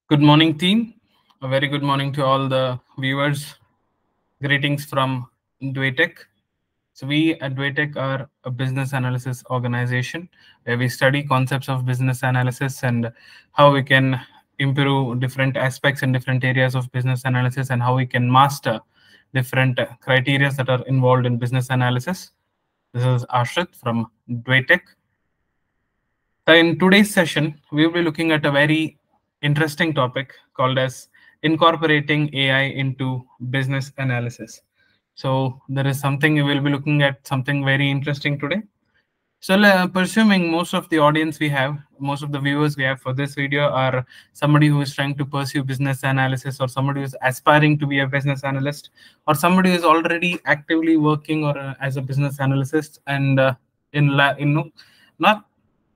Good morning, team. A very good morning to all the viewers. Greetings from Dwaytech. So we at Dwaytech are a business analysis organization where we study concepts of business analysis and how we can improve different aspects and different areas of business analysis and how we can master different criteria that are involved in business analysis. This is Ashrit from Dwaytech. So in today's session, we will be looking at a very interesting topic called as incorporating AI into business analysis. So there is something we will be looking at something very interesting today. So presuming most of the audience we have, most of the viewers we have for this video are somebody who is trying to pursue business analysis or somebody who is aspiring to be a business analyst or somebody who is already actively working or as a business analyst and not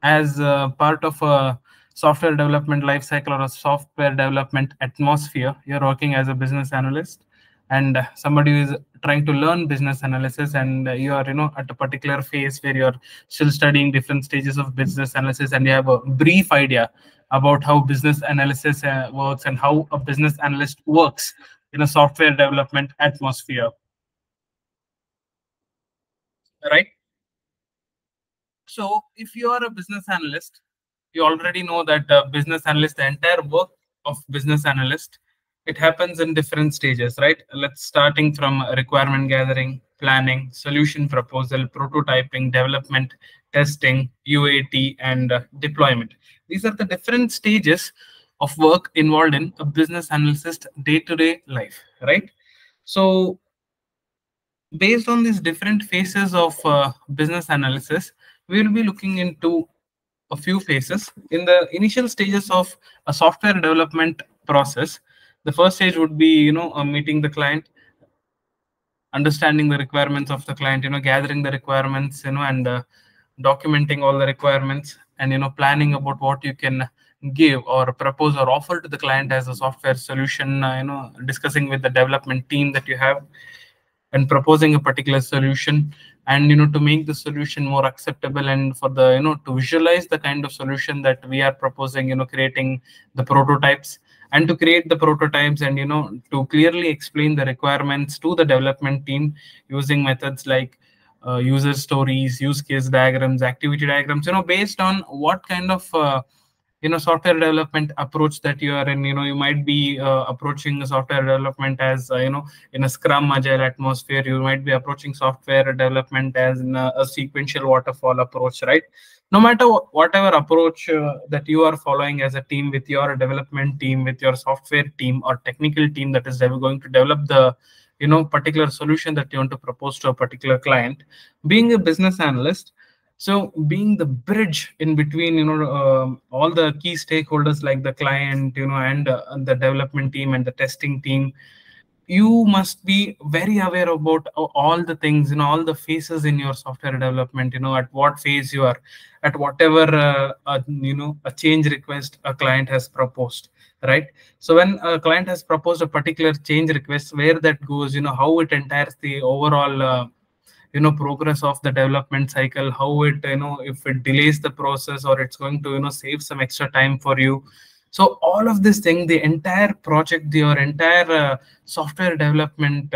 as part of a software development lifecycle or a software development atmosphere. You're working as a business analyst and somebody who is trying to learn business analysis and you are at a particular phase where you're still studying different stages of business analysis and you have a brief idea about how business analysis works and how a business analyst works in a software development atmosphere, right? So if you are a business analyst, you already know that business analyst, the entire work of business analyst, it happens in different stages, right? Let's starting from requirement gathering, planning, solution proposal, prototyping, development, testing, UAT, and deployment. These are the different stages of work involved in a business analyst day-to-day life, right? So based on these different phases of business analysis, we will be looking into a few phases. In the initial stages of a software development process, the first stage would be, meeting the client, understanding the requirements of the client, gathering the requirements, and documenting all the requirements and, planning about what you can give or propose or offer to the client as a software solution, discussing with the development team that you have and proposing a particular solution and to make the solution more acceptable and for the to visualize the kind of solution that we are proposing, creating the prototypes and to create the prototypes and to clearly explain the requirements to the development team using methods like user stories, use case diagrams, activity diagrams, based on what kind of software development approach that you are in. You might be approaching the software development as in a scrum agile atmosphere. You might be approaching software development as in a sequential waterfall approach, right? No matter whatever approach that you are following as a team, with your development team, with your software team or technical team that is going to develop the particular solution that you want to propose to a particular client, being a business analyst, so being the bridge in between, all the key stakeholders like the client, and the development team and the testing team, you must be very aware about all the things, all the phases in your software development, at what phase you are, at whatever, a change request a client has proposed, right? So when a client has proposed a particular change request, where that goes, how it entires the overall, progress of the development cycle, how it, if it delays the process or it's going to, save some extra time for you. So all of this thing, the entire project, your entire software development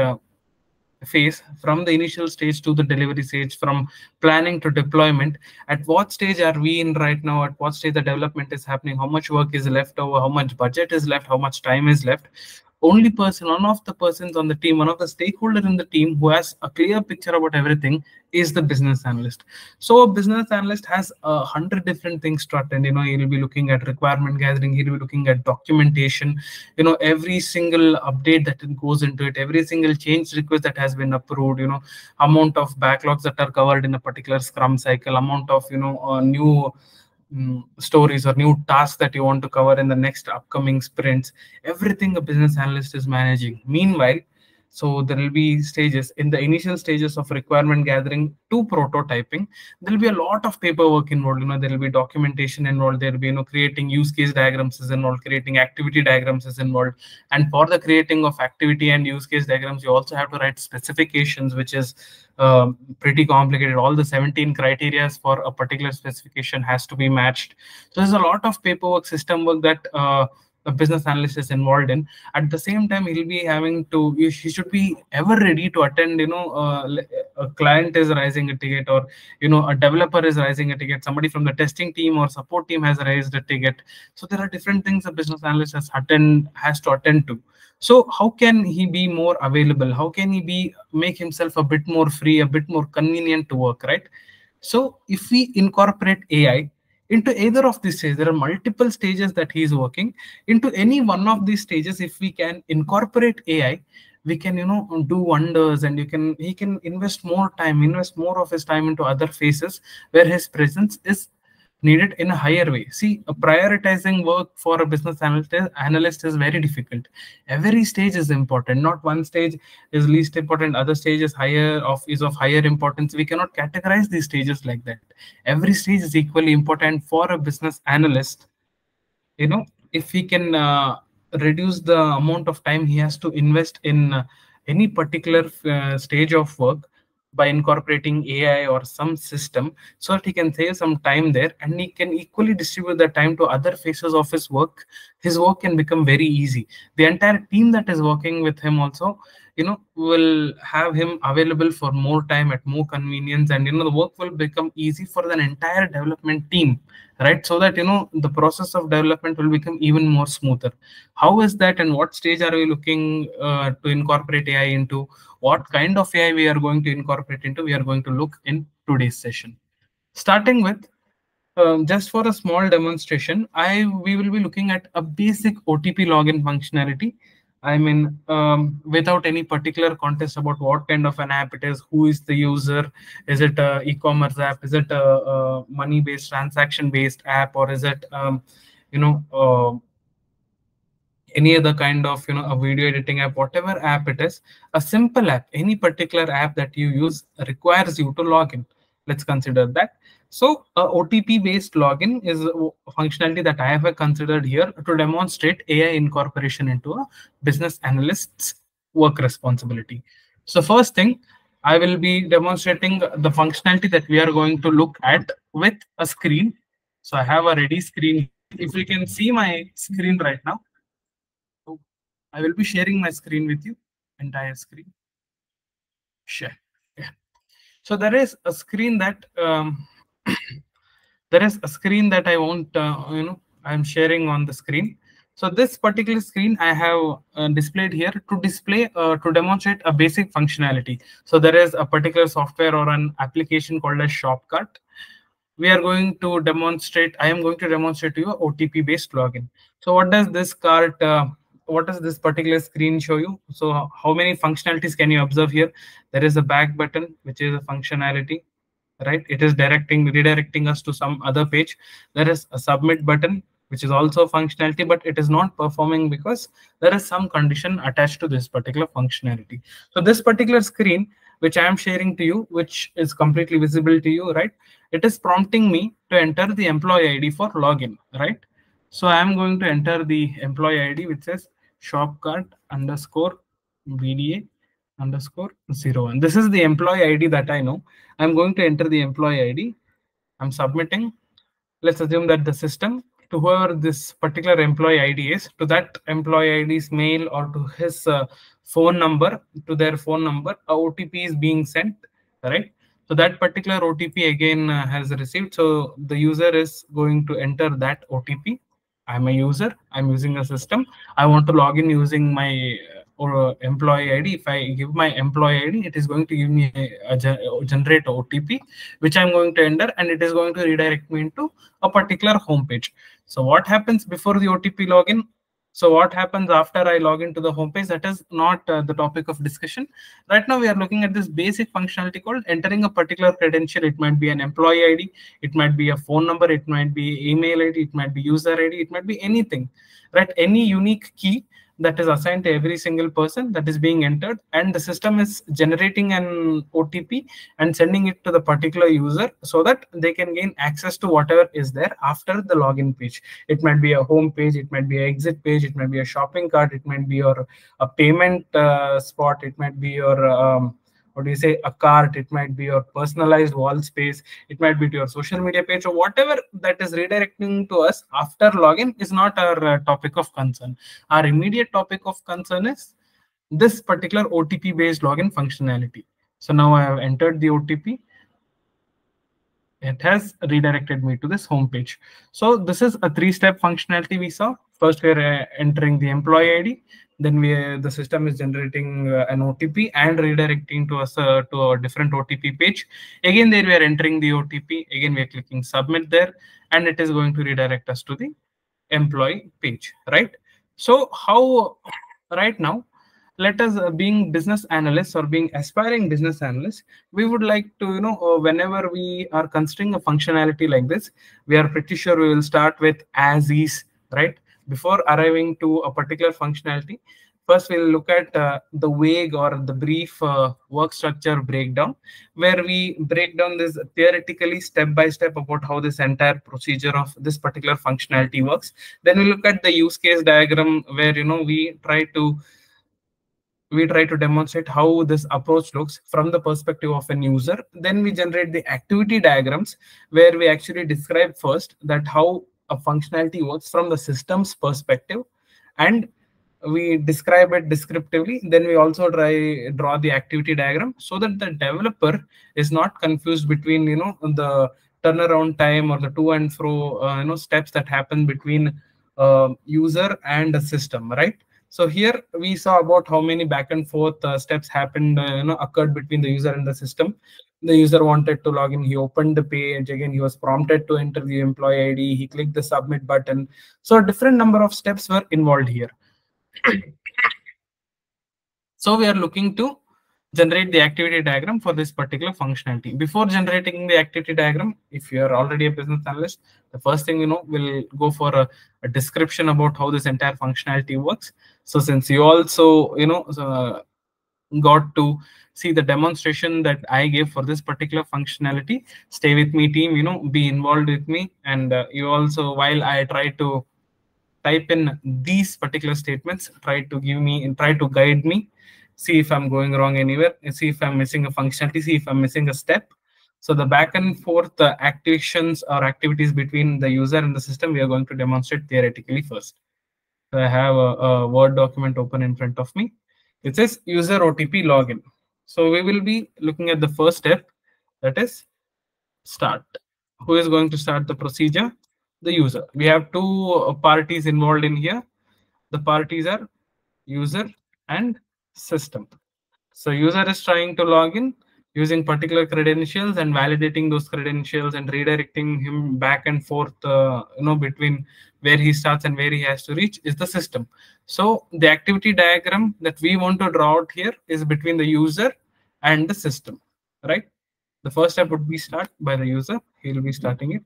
phase, from the initial stage to the delivery stage, from planning to deployment, at what stage are we in right now, at what stage the development is happening, how much work is left over, how much budget is left, how much time is left. Only person, one of the persons on the team, one of the stakeholder in the team who has a clear picture about everything is the business analyst. So a business analyst has 100 different things to attend. He'll be looking at requirement gathering, he'll be looking at documentation, every single update that goes into it, every single change request that has been approved, amount of backlogs that are covered in a particular scrum cycle, amount of new stories or new tasks that you want to cover in the next upcoming sprints. Everything a business analyst is managing. Meanwhile, so there will be stages. In the initial stages of requirement gathering to prototyping, there will be a lot of paperwork involved. There will be documentation involved. There will be creating use case diagrams is involved, creating activity diagrams is involved. And for the creating of activity and use case diagrams, you also have to write specifications, which is pretty complicated. All the 17 criteria for a particular specification has to be matched. So there's a lot of paperwork, system work that a business analyst is involved in. At the same time, he'll be having to, he should be ever ready to attend, a client is raising a ticket, or a developer is raising a ticket, somebody from the testing team or support team has raised a ticket. So there are different things a business analyst has to attend to. So how can he be more available? How can he make himself a bit more free, a bit more convenient to work, right? So if we incorporate AI into either of these stages, there are multiple stages that he is working. Into any one of these stages, if we can incorporate AI, we can do wonders, and he can invest more of his time into other phases where his presence is needed in a higher way. See, prioritizing work for a business analyst is very difficult. Every stage is important. Not one stage is least important, other stage is of higher importance. We cannot categorize these stages like that. Every stage is equally important for a business analyst. If he can reduce the amount of time he has to invest in any particular stage of work by incorporating AI or some system, so that he can save some time there, and he can equally distribute the time to other phases of his work can become very easy. The entire team that is working with him also will have him available for more time at more convenience, and the work will become easy for the entire development team, right? So that the process of development will become even more smoother. How is that, and what stage are we looking to incorporate AI into? What kind of AI we are going to incorporate into? We are going to look in today's session. Starting with just for a small demonstration, we will be looking at a basic OTP login functionality. I mean, without any particular context about what kind of an app it is, who is the user, is it a e-commerce app, is it a money-based, transaction-based app, or is it, any other kind of a video editing app, whatever app it is, a simple app, any particular app that you use requires you to log in. Let's consider that. So a OTP based login is a functionality that I have considered here to demonstrate AI incorporation into a business analyst's work responsibility. So first thing, I will be demonstrating the functionality that we are going to look at with a screen. So I have a ready screen. If you can see my screen right now, I will be sharing my screen with you, entire screen. Share. Yeah. So there is a screen that I want, I'm sharing on the screen. So this particular screen I have displayed here to demonstrate a basic functionality. So there is a particular software or an application called as Shopcart. I am going to demonstrate to you a OTP based login. So what does this particular screen show you? So how many functionalities can you observe here? There is a back button, which is a functionality, right? It is redirecting us to some other page. There is a submit button, which is also a functionality, but it is not performing because there is some condition attached to this particular functionality. So this particular screen, which I am sharing to you, which is completely visible to you, right? It is prompting me to enter the employee ID for login, right? So I am going to enter the employee ID, which says shopcart_BDA_01. This is the employee ID that I know. I'm going to enter the employee ID. I'm submitting. Let's assume that the system, to whoever this particular employee ID is, to that employee ID's mail or to his phone number, to their phone number, a OTP is being sent, right? So that particular OTP again has received. So the user is going to enter that OTP. I'm a user. I'm using a system. I want to log in using my employee ID. If I give my employee ID, it is going to give me a generate OTP, which I'm going to enter, and it is going to redirect me into a particular home page. So what happens before the OTP login? So what happens after I log into the homepage? That is not the topic of discussion. Right now, we are looking at this basic functionality called entering a particular credential. It might be an employee ID, it might be a phone number, it might be email ID, it might be user ID, it might be anything, right? Any unique key that is assigned to every single person that is being entered, and the system is generating an OTP and sending it to the particular user so that they can gain access to whatever is there after the login page. It might be a home page, it might be an exit page, it might be a shopping cart, it might be your a payment spot, it might be your what do you say, a cart, it might be your personalized wall space, it might be to your social media page, or whatever that is redirecting to us after login is not our topic of concern. Our immediate topic of concern is this particular OTP based login functionality. So now I have entered the OTP. It has redirected me to this home page. So this is a three-step functionality we saw. First, we're entering the employee ID. Then the system is generating an OTP and redirecting to us to a different OTP page. Again, there we are entering the OTP. Again, we are clicking submit there, and it is going to redirect us to the employee page, right? So how right now, let us being business analysts or being aspiring business analysts, we would like to, whenever we are considering a functionality like this, we are pretty sure we will start with as is, right? Before arriving to a particular functionality, first we'll look at the vague or the brief work structure breakdown, where we break down this theoretically step by step about how this entire procedure of this particular functionality works. Then we look at the use case diagram, where we try to demonstrate how this approach looks from the perspective of an user. Then we generate the activity diagrams, where we actually describe first that how a functionality works from the system's perspective, and we describe it descriptively. Then we also draw the activity diagram so that the developer is not confused between the turnaround time or the to and fro steps that happen between user and a system, right? So here we saw about how many back and forth steps happened, occurred between the user and the system. The user wanted to log in, he opened the page, again he was prompted to enter the employee ID, he clicked the submit button. So a different number of steps were involved here. So we are looking to generate the activity diagram for this particular functionality. Before generating the activity diagram, if you are already a business analyst, the first thing we'll go for a description about how this entire functionality works. So since you also got to see the demonstration that I gave for this particular functionality, stay with me team, be involved with me, and you also, while I try to type in these particular statements, try to guide me, see if I'm going wrong anywhere, and see if I'm missing a functionality, see if I'm missing a step. So the back and forth actions or activities between the user and the system, we are going to demonstrate theoretically first. So I have a Word document open in front of me. It says user OTP login. So we will be looking at the first step, that is start. Who is going to start the procedure? The user. We have two parties involved in here. The parties are user and system. So user is trying to log in using particular credentials and validating those credentials and redirecting him back and forth, between where he starts and where he has to reach is the system. So the activity diagram that we want to draw out here is between the user and the system, right? The first step would be start by the user. He will be starting it.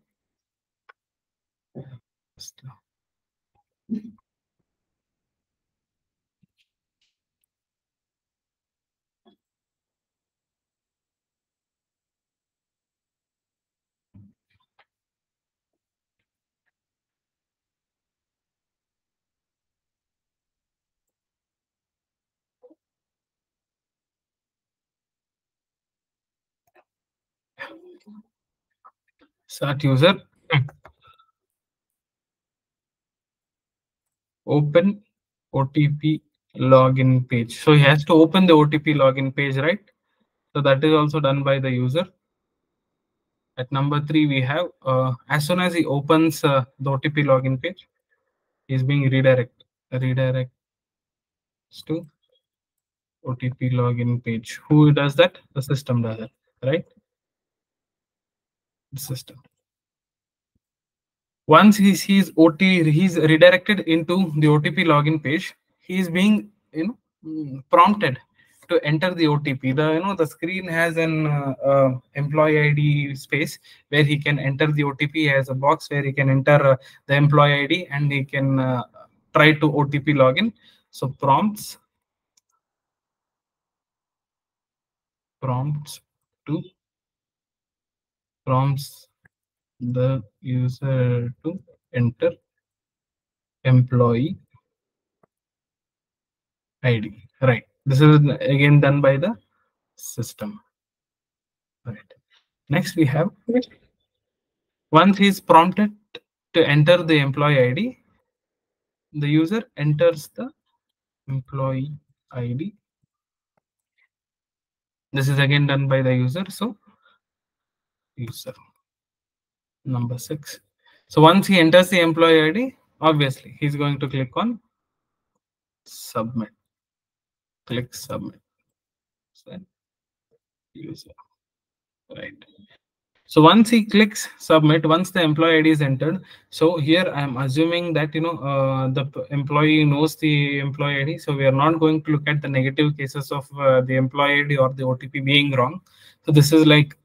Start user. Open OTP login page. So he has to open the OTP login page, right? So that is also done by the user. At number 3, we have as soon as he opens the OTP login page, he's being redirects to OTP login page. Who does that? The system does it, right? The system. Once he's redirected into the OTP login page, he is being prompted to enter the OTP. The screen has an employee ID space where he can enter the OTP. He has a box where he can enter the employee ID and he can try to OTP login. So prompts prompts the user to enter employee ID. Right. This is again done by the system. Right. Next we have, once he is prompted to enter the employee ID, the user enters the employee ID. This is again done by the user. So user number 6. So once he enters the employee ID, obviously he's going to click on submit. Click submit. So user. Right. So once he clicks submit, once the employee ID is entered, so here I am assuming that the employee knows the employee ID. So we are not going to look at the negative cases of the employee ID or the OTP being wrong. So this is like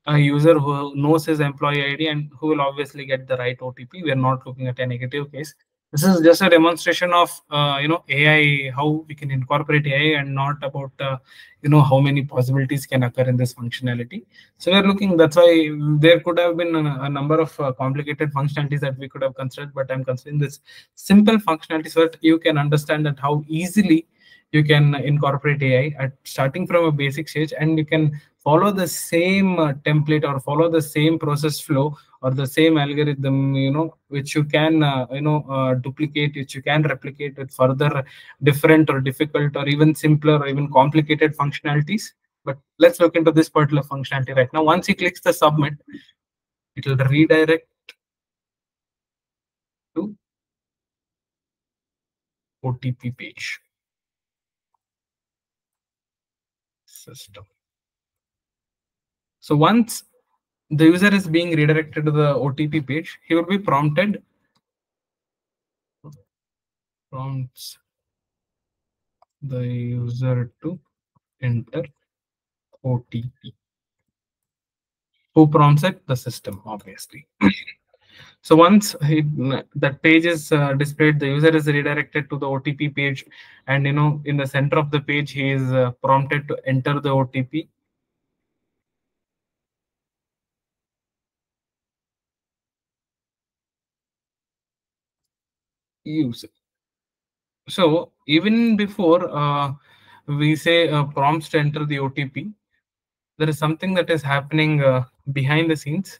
a user who knows his employee ID and who will obviously get the right OTP. We are not looking at a negative case. This is just a demonstration of AI, how we can incorporate AI, and not about how many possibilities can occur in this functionality. So we're looking. That's why there could have been a number of complicated functionalities that we could have considered, but I'm considering this simple functionality so that you can understand that how easily you can incorporate AI at starting from a basic stage, and you can follow the same template or follow the same process flow or the same algorithm, which you can duplicate, which you can replicate with further different or difficult or even simpler or even complicated functionalities. But let's look into this particular functionality right now. Once he clicks the submit, it will redirect to OTP page system. So once the user is being redirected to the OTP page, he will be prompts the user to enter OTP. Who prompts it? The system, obviously. So once that page is displayed, the user is redirected to the OTP page, and in the center of the page, he is prompted to enter the OTP. User. So even before we say prompts to enter the OTP, there is something that is happening behind the scenes.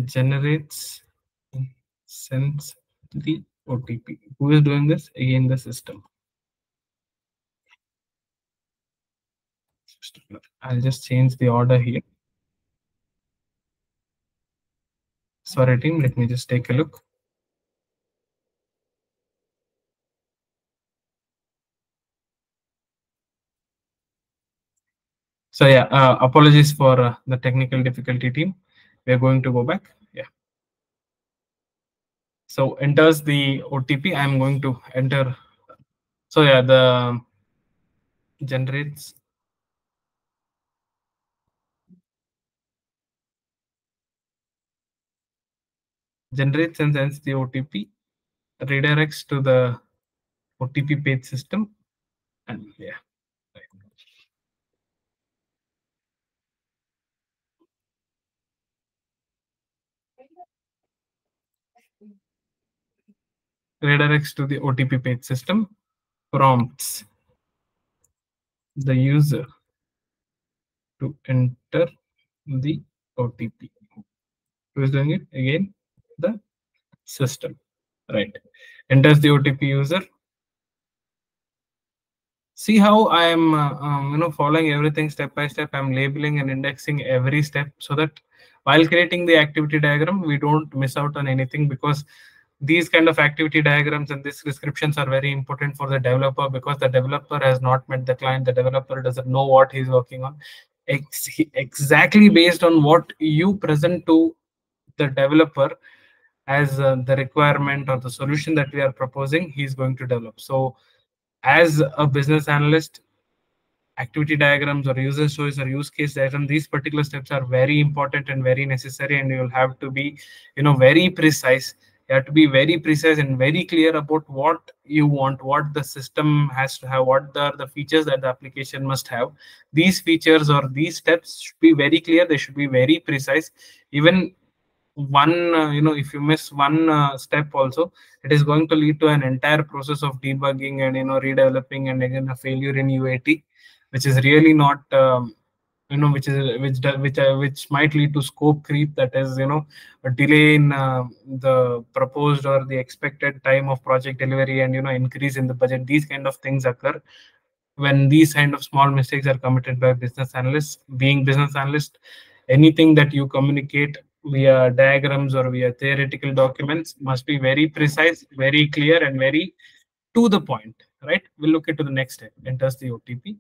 Generates, sends the OTP. Who is doing this? Again, the system. I'll just change the order here. Sorry, team. Let me just take a look. So yeah, apologies for the technical difficulty, team. We are going to go back. Yeah. So enters the OTP. I'm going to enter. So yeah, the generates and sends the OTP, redirects to the OTP page system, and yeah. Redirects to the OTP page system, prompts the user to enter the OTP. Who is doing it? Again, the system. Right. Enters the OTP user. See how I am following everything step by step. I'm labeling and indexing every step so that while creating the activity diagram, we don't miss out on anything, because these kind of activity diagrams and these descriptions are very important for the developer, because the developer has not met the client. The developer doesn't know what he's working on. Exactly based on what you present to the developer as the requirement or the solution that we are proposing, he's going to develop. So as a business analyst, activity diagrams or user stories or use case diagram, these particular steps are very important and very necessary, and you'll have to be very precise. You have to be very precise and very clear about what you want, what the system has to have, what are the features that the application must have. These features or these steps should be very clear. They should be very precise. Even one if you miss one step also, it is going to lead to an entire process of debugging and redeveloping, and again a failure in UAT, which is really not which might lead to scope creep, that is a delay in the proposed or the expected time of project delivery, and increase in the budget. These kind of things occur when these kind of small mistakes are committed by business analysts. Being business analyst, anything that you communicate via diagrams or via theoretical documents must be very precise, very clear, and very to the point, right? We'll look into the next step. Enters the OTP,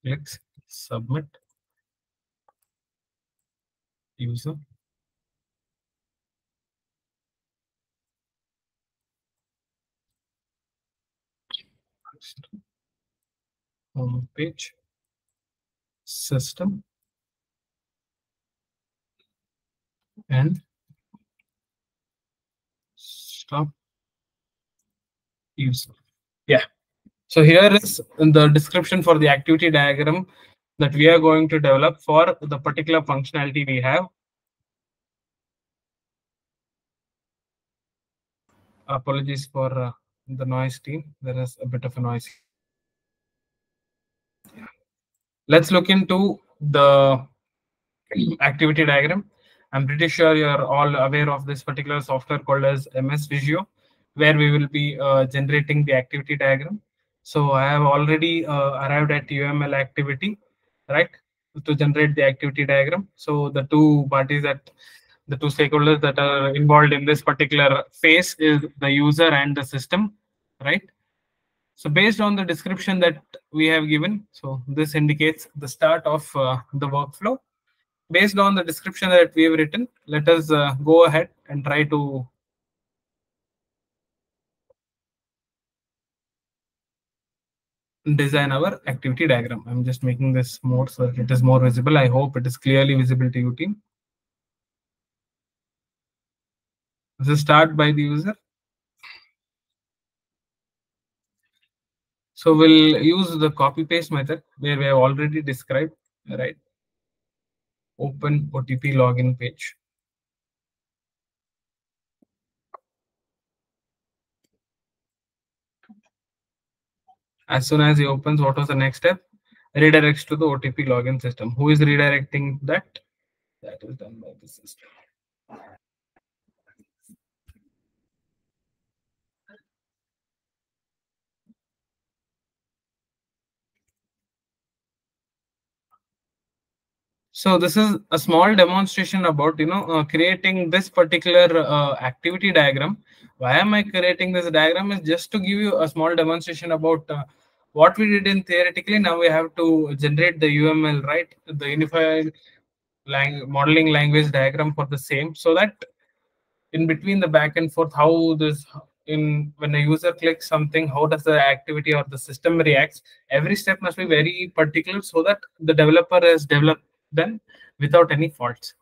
clicks submit, user, home page, system, and stop user. Yeah. So here is the description for the activity diagram that we are going to develop for the particular functionality we have. Apologies for the noise, team. There is a bit of a noise. Let's look into the activity diagram. I'm pretty sure you're all aware of this particular software called as MS Visio, where we will be generating the activity diagram. So I have already arrived at UML activity, right, to generate the activity diagram. So the two stakeholders that are involved in this particular phase is the user and the system, right? So based on the description that we have given, so this indicates the start of the workflow. Based on the description that we have written, let us go ahead and try to design our activity diagram. I'm just making this more so that it is more visible. I hope it is clearly visible to you, team. This is start by the user. So we'll use the copy paste method where we have already described, right? Open OTP login page. As soon as he opens, what was the next step? Redirects to the OTP login system. Who is redirecting that? That is done by the system. So this is a small demonstration about creating this particular activity diagram. Why am I creating this diagram? Is just to give you a small demonstration about what we did in theoretically. Now we have to generate the UML, right? The unified modeling language diagram for the same, so that in between the back and forth, how this in when a user clicks something, how does the activity or the system reacts? Every step must be very particular so that the developer has developed them without any faults.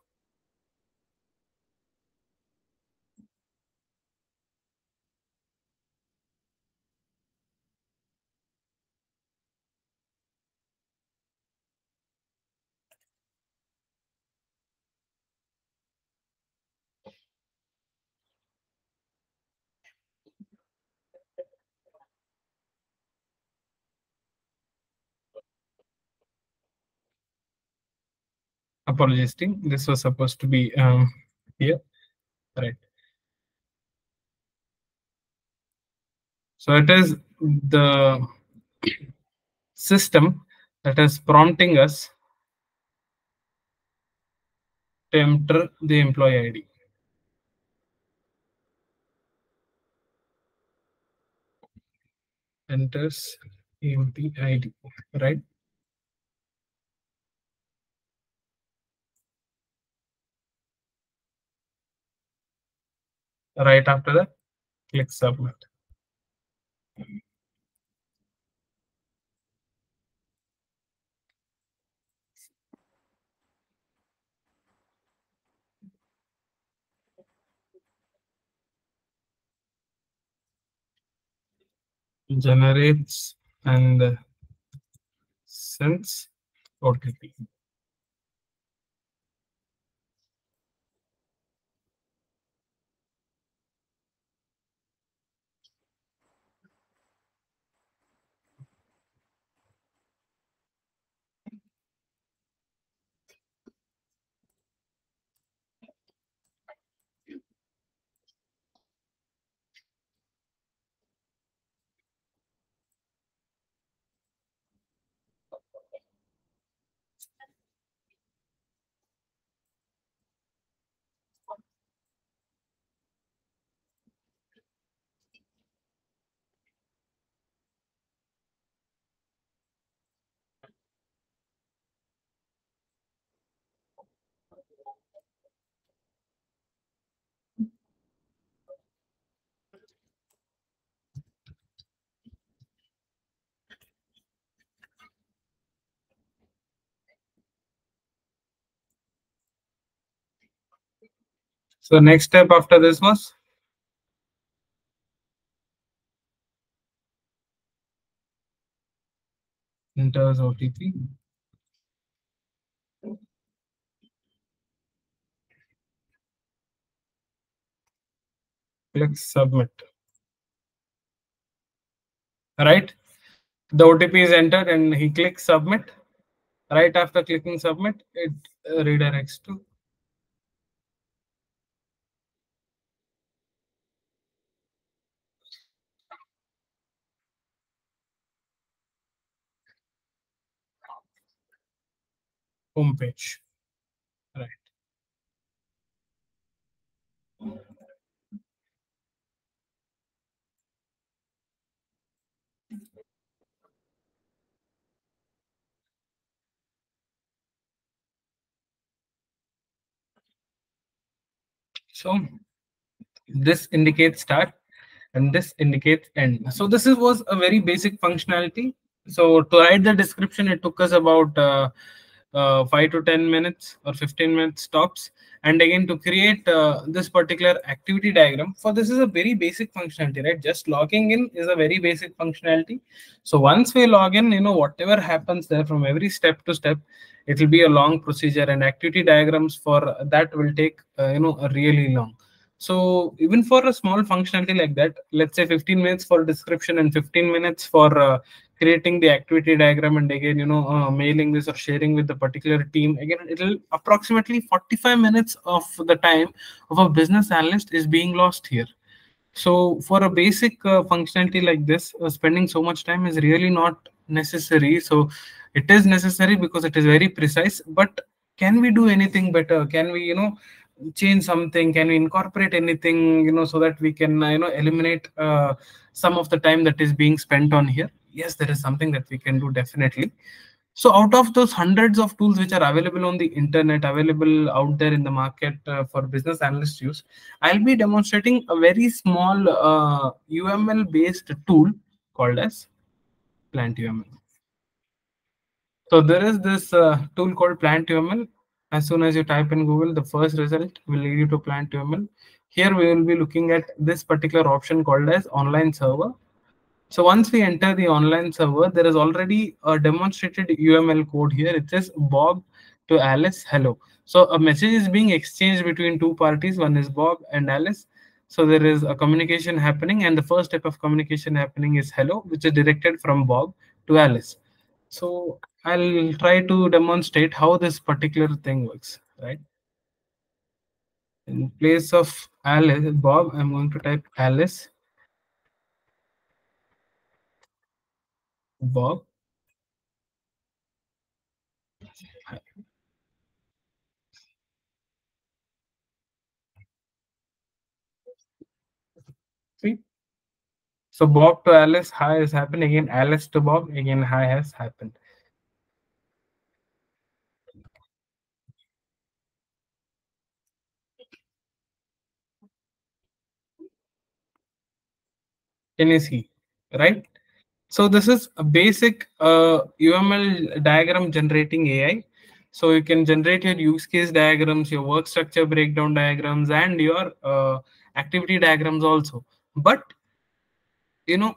Apologies, team. This was supposed to be here, right? So it is the system that is prompting us to enter the employee ID. Enters employee ID, right? Right after that, click submit. Generates and sends OTP. So next step after this was enters OTP. Click submit. Right? The OTP is entered and he clicks submit. Right after clicking submit, it redirects to home page. Right. So this indicates start and this indicates end. So this was a very basic functionality. So to write the description, it took us about 5 to 10 minutes or 15 minutes tops. And again, to create this particular activity diagram, for this is a very basic functionality, right? Just logging in is a very basic functionality. So once we log in, whatever happens there from every step to step, it will be a long procedure, and activity diagrams for that will take, a really long. So even for a small functionality like that, let's say 15 minutes for description and 15 minutes for creating the activity diagram, and again, mailing this or sharing with the particular team, again, it'll approximately 45 minutes of the time of a business analyst is being lost here. So for a basic functionality like this, spending so much time is really not necessary. So it is necessary because it is very precise, but can we do anything better? Can we, change something? Can we incorporate anything, so that we can, eliminate some of the time that is being spent on here? Yes, there is something that we can do, definitely. So out of those hundreds of tools which are available on the internet, available out there in the market for business analyst use, I'll be demonstrating a very small UML based tool called as Plant UML. So there is this tool called Plant UML. As soon as you type in Google, the first result will lead you to Plant UML. Here we will be looking at this particular option called as online server. So once we enter the online server, there is already a demonstrated UML code here. It says Bob to Alice, hello. So a message is being exchanged between two parties. One is Bob and Alice. So there is a communication happening, and the first step of communication happening is hello, which is directed from Bob to Alice. So I'll try to demonstrate how this particular thing works, right? In place of Alice, Bob, I'm going to type Alice, Bob. See? So Bob to Alice, hi has happened. Again, Alice to Bob, again, hi has happened. Can you see? Right? So this is a basic UML diagram generating AI. So you can generate your use case diagrams, your work structure breakdown diagrams, and your activity diagrams also. But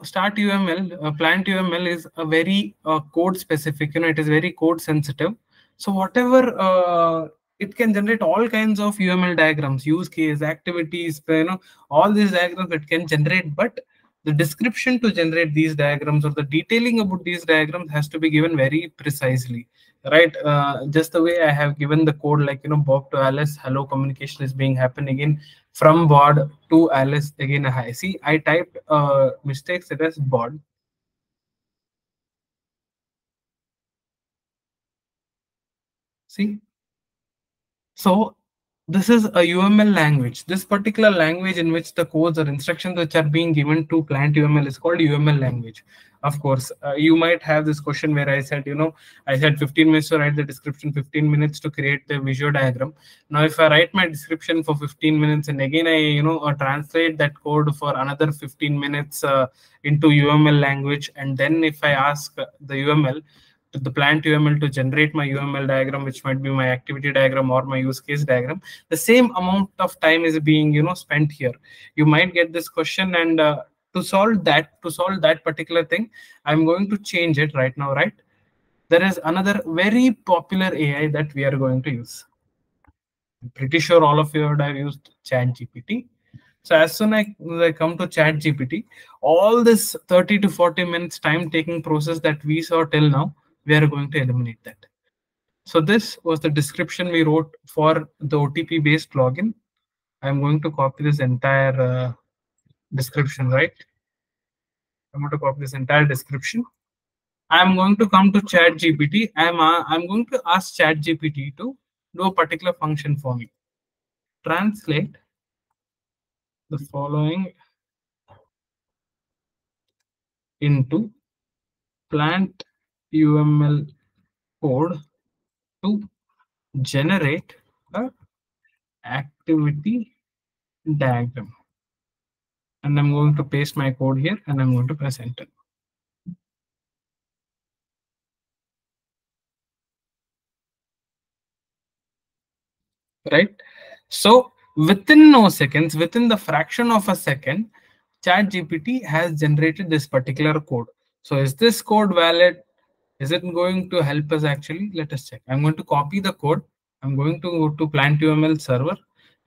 start UML, plant UML is a very code specific, it is very code sensitive. So whatever, it can generate all kinds of UML diagrams, use case, activities, all these diagrams it can generate, but the description to generate these diagrams or the detailing about these diagrams has to be given very precisely, right? Just the way I have given the code, like, Bob to Alice, hello communication is being happen again from Bob to Alice, again a hi. See, I typed mistakes it as Bob. See, so this is a UML language. This particular language in which the codes or instructions which are being given to plant UML is called UML language. Of course, you might have this question where I said, I said 15 minutes to write the description, 15 minutes to create the visual diagram. Now, if I write my description for 15 minutes and again I, translate that code for another 15 minutes into UML language, and then if I ask the UML to the plant UML to generate my UML diagram, which might be my activity diagram or my use case diagram, the same amount of time is being spent here. You might get this question, and to solve that particular thing, I'm going to change it right now, right? There is another very popular AI that we are going to use. I'm pretty sure all of you would have used ChatGPT. So as soon as I come to ChatGPT, all this 30 to 40 minutes time taking process that we saw till now, we are going to eliminate that. So this was the description we wrote for the OTP based login. I'm going to copy this entire description, right? I'm going to copy this entire description. I'm going to come to ChatGPT. I'm going to ask ChatGPT to do a particular function for me. Translate the following into plant UML code to generate a activity diagram. And I'm going to paste my code here and I'm going to press enter. Right? So within no seconds, within the fraction of a second, ChatGPT has generated this particular code. So is this code valid? Is it going to help us actually? Let us check. I'm going to copy the code. I'm going to go to plant UML server.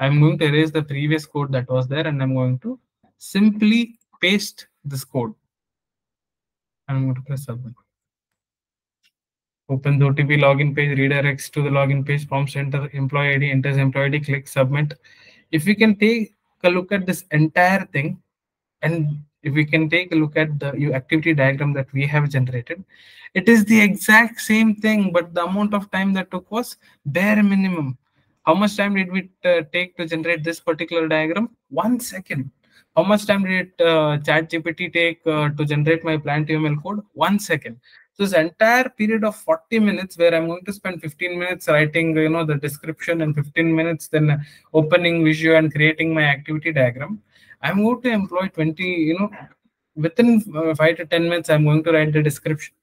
I'm going to erase the previous code that was there, and I'm going to simply paste this code. I'm going to press submit. Opens OTP login page, redirects to the login page, prompts enter employee ID, enters employee ID, click submit. If we can take a look at this entire thing, and if we can take a look at the activity diagram that we have generated, it is the exact same thing, but the amount of time that took was bare minimum. How much time did we take to generate this particular diagram? 1 second. How much time did ChatGPT take to generate my plant UML code? 1 second. So this entire period of 40 minutes, where I'm going to spend 15 minutes writing, the description, and 15 minutes then opening Visio and creating my activity diagram, I'm going to employ 20, within 5 to 10 minutes, I'm going to write the description.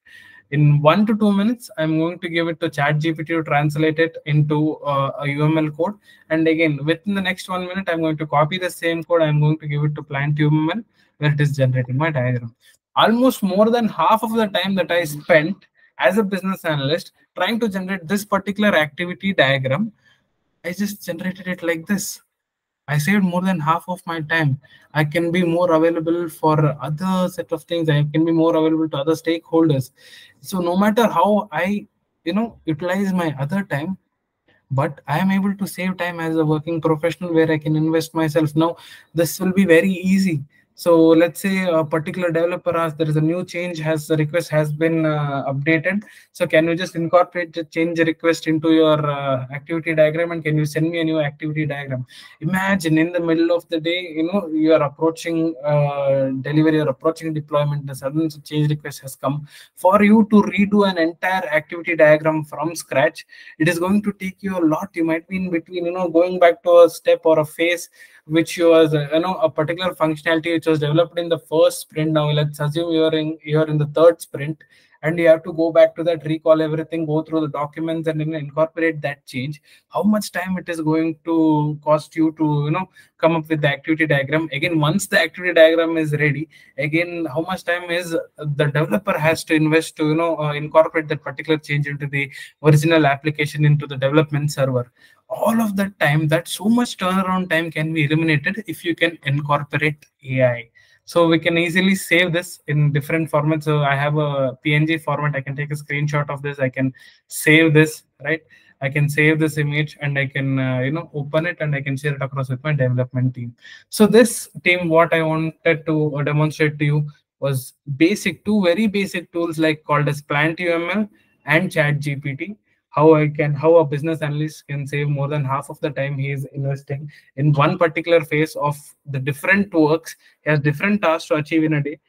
In 1 to 2 minutes, I'm going to give it to ChatGPT to translate it into a UML code. And again, within the next 1 minute, I'm going to copy the same code. I'm going to give it to plant UML, where it is generating my diagram. Almost more than half of the time that I spent as a business analyst trying to generate this particular activity diagram, I just generated it like this. I saved more than half of my time. I can be more available for other set of things. I can be more available to other stakeholders. So no matter how I, utilize my other time, but I am able to save time as a working professional, where I can invest myself. Now, this will be very easy. So let's say a particular developer asks, there is a new change, has the request has been updated. So can you just incorporate the change request into your activity diagram, and can you send me a new activity diagram? Imagine in the middle of the day, you are approaching delivery or approaching deployment, the sudden change request has come. For you to redo an entire activity diagram from scratch, it is going to take you a lot. You might be in between, going back to a step or a phase which was, a particular functionality which was developed in the first sprint. Now let's assume you're in the third sprint, and you have to go back to that, recall everything, go through the documents, and incorporate that change, how much time it is going to cost you to come up with the activity diagram. Again, once the activity diagram is ready, again, how much time is the developer has to invest to incorporate that particular change into the original application, into the development server. All of that time, that so much turnaround time can be eliminated if you can incorporate AI. So we can easily save this in different formats. So I have a PNG format. I can take a screenshot of this. I can save this, right? I can save this image and I can, open it and I can share it across with my development team. So this team, what I wanted to demonstrate to you was two very basic tools like called as Plant UML and ChatGPT. How a business analyst can save more than half of the time he is investing in one particular phase of the different works. He has different tasks to achieve in a day.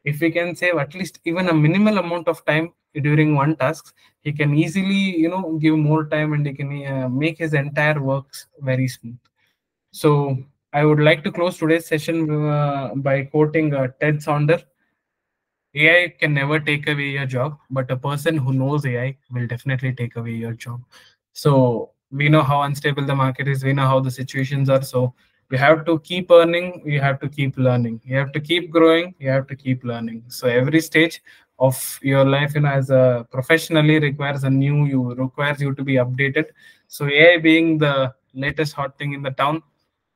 If we can save at least even a minimal amount of time during one task, he can easily give more time, and he can make his entire works very smooth. So I would like to close today's session by quoting Ted Saunders. AI can never take away your job, but a person who knows AI will definitely take away your job. So we know how unstable the market is. We know how the situations are. So you have to keep earning. You have to keep learning. You have to keep growing. You have to keep learning. So every stage of your life, as a professionally requires a new you, requires you to be updated. So AI being the latest hot thing in the town,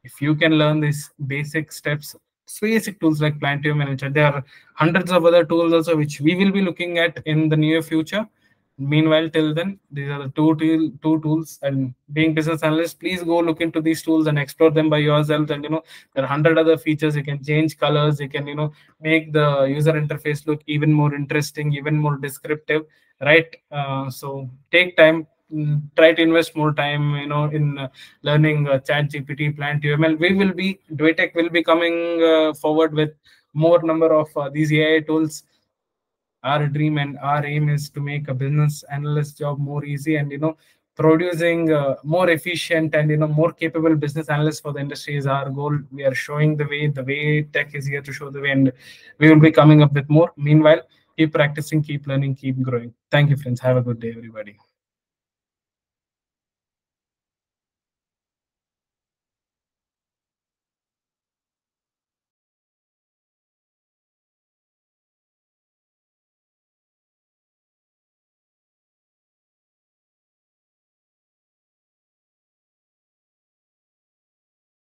if you can learn these basic steps, basic tools like Plantium Manager, there are hundreds of other tools also which we will be looking at in the near future. Meanwhile, till then, these are the two tools. And being business analyst, please go look into these tools and explore them by yourself. And there are 100 other features. You can change colors. You can make the user interface look even more interesting, even more descriptive, right? So take time. Try to invest more time, in learning Chat GPT, Plant UML. Dwaytech will be coming forward with more number of these AI tools. Our dream and our aim is to make a business analyst job more easy, and producing more efficient and more capable business analysts for the industry is our goal. We are showing the way. The way tech is here to show the way, and we will be coming up with more. Meanwhile, keep practicing, keep learning, keep growing. Thank you, friends. Have a good day, everybody.